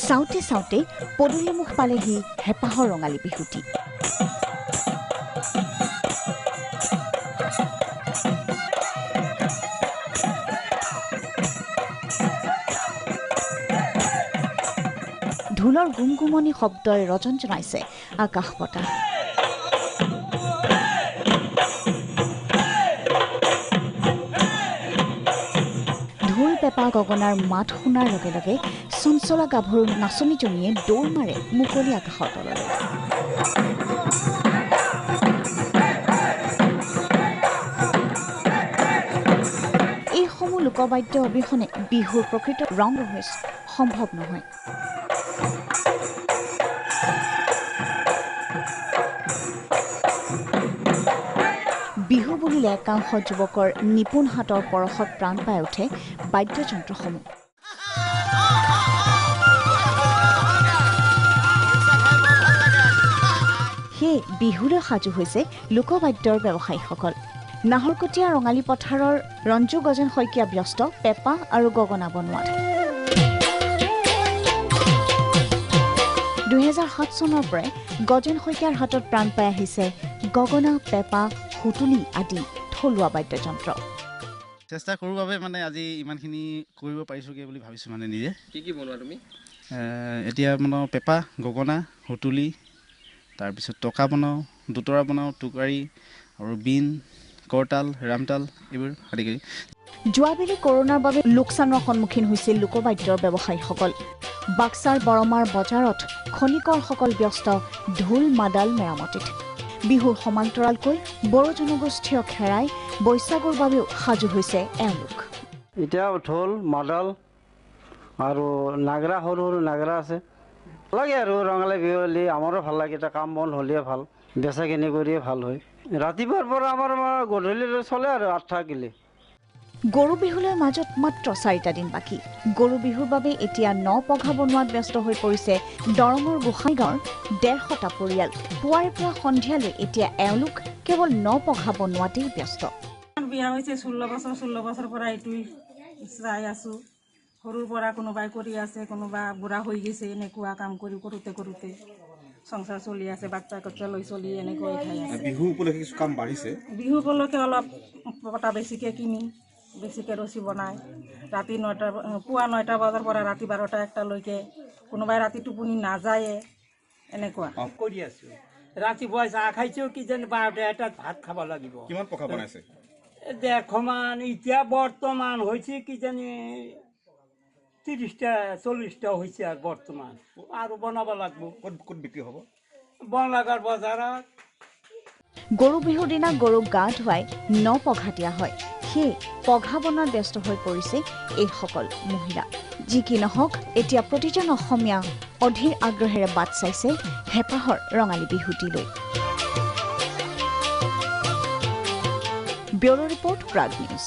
চাওঁতে চাওঁতে পদূলিমুখ পালেহি হেঁপাহৰ ৰঙালী বিহুটি। ঢোলৰ গুমগুমনি শব্দই ৰজন জনাইছে আকাশ বতাহ। ঢোল পেঁপা গগনাৰ মাত শুনাৰ লগে লগে চঞ্চলা গাভৰু নাচনীজনীয়ে দৌৰ মাৰে মুকলি আকাশৰ তললৈ। এইসমূহ লোকবাদ্য অবিহনে বিহুৰ প্ৰকৃত ৰং ৰহস্য সম্ভৱ নহয়। বিহু বুলিলে একাংশ যুৱকৰ নিপুণ হাতৰ পৰশত প্ৰাণ পাই উঠে বাদ্যযন্ত্ৰসমূহ। সেয়ে বিহুলৈ সাজু হৈছে লোকবাদ্যৰ ব্যৱসায়ীসকল। নাহৰকটীয়া ৰঙালী পথাৰৰ ৰঞ্জু গজেন শইকীয়া ব্যস্ত পেঁপা আৰু গগনা বনোৱাত। 2007 চনৰ পৰাই গজেন শইকীয়াৰ হাতত প্ৰাণ পাই আহিছে গগনা, পেঁপা, সুতুলি আদি থলুৱা বাদ্যযন্ত্ৰ। চেষ্টা কৰোঁ বাবে মানে আজি ইমানখিনি কৰিব পাৰিছোঁগৈ বুলি ভাবিছোঁ মানে নিজে। কি বনোৱা তুমি? এতিয়া বনাওঁ পেঁপা, গগনা, সুতুলি, তাৰপিছত টকা বনাওঁ, দুতৰা বনাওঁ, টোকাৰী আৰু বিন, কৰতাল, ৰামতাল এইবোৰ আদি কৰি। যোৱাবেলি কৰোণাৰ বাবে লোকচানৰ সন্মুখীন হৈছিল লোকবাদ্যৰ ব্যৱসায়ীসকল। বাক্সাৰ বৰমাৰ বজাৰত খনিকৰসকল ব্যস্ত ঢোল মাদাল মেৰামতিত। বিহুৰ সমান্তৰালকৈ বড়ো জনগোষ্ঠীয় খেৰাই বৈশাগুৰ বাবেও সাজু হৈছে এওঁলোক। এতিয়া ঢোল মাদাল আৰু নাগৰা, সৰু সৰু নাগৰা আছে। ভাল লাগে আৰু ৰঙালী বিহু হ'লে আমাৰো ভাল লাগে। এটা কাম বন হ'লে ভাল, বেচা কিনি কৰিয়ে ভাল হয়। ৰাতিপুৱাৰ পৰা আমাৰ গধূলিলৈ চলে আৰু 8টা কিলে। গৰু বিহুলৈ মাজত মাত্ৰ 4টা দিন বাকী। গৰু বিহুৰ বাবে এতিয়া পঘা বনোৱাত ব্যস্ত হৈ পৰিছে দৰঙৰ গোসাইগাঁৱৰ 150টা পৰিয়াল। পুৱাৰে পৰা সন্ধিয়ালৈ এতিয়া এওঁলোক কেৱল পঘা বনোৱাতেই ব্যস্ত। বিয়া হৈছে 16 বছৰ পৰা এইটোই চাই আছো। সৰুৰ পৰা কোনোবাই কৰি আছে, কোনোবা বুঢ়া হৈ গৈছে। এনেকুৱা কাম কৰোঁতে সংসাৰ চলি আছে, বাচ্চা কাচ্চা লৈ চলি এনেকৈ খাই আছে। বিহু উপলক্ষে কিছু কাম বাঢ়িছে। বিহু উপলক্ষে অলপ পটা বেছিকৈ কিনি বেছিকৈ ৰছী বনাই ৰাতি পুৱা 9টা বজাৰ পৰা ৰাতি 12টা 1টালৈকে কোনোবাই ৰাতি টোপনি নাযায়ে এনেকুৱা কৰি আছো। ৰাতিপুৱা চাহ খাইছোঁ, কিজানি 12টা 1টাত ভাত খাব লাগিব। কিমান পকা বনাইছে? 150 মান। এতিয়া বৰ্তমান হৈছে কিজানি 30টা 40টা হৈছে আৰু বৰ্তমান আৰু বনাব লাগিব। ক'ত বিক্ৰী হ'ব? বনলাগাৰ বজাৰত। গৰু বিহুৰ দিনা গৰুক গা ধুৱাই পঘা দিয়া হয়। সেয়ে পঘা বনোৱাত ব্যস্ত হৈ পৰিছে এইসকল মহিলা। যি কি নহওক, এতিয়া প্ৰতিজন অসমীয়া অধীৰ আগ্ৰহেৰে বাট চাইছে হেঁপাহৰ ৰঙালী বিহুটিলৈ। Bureau report, Prag news.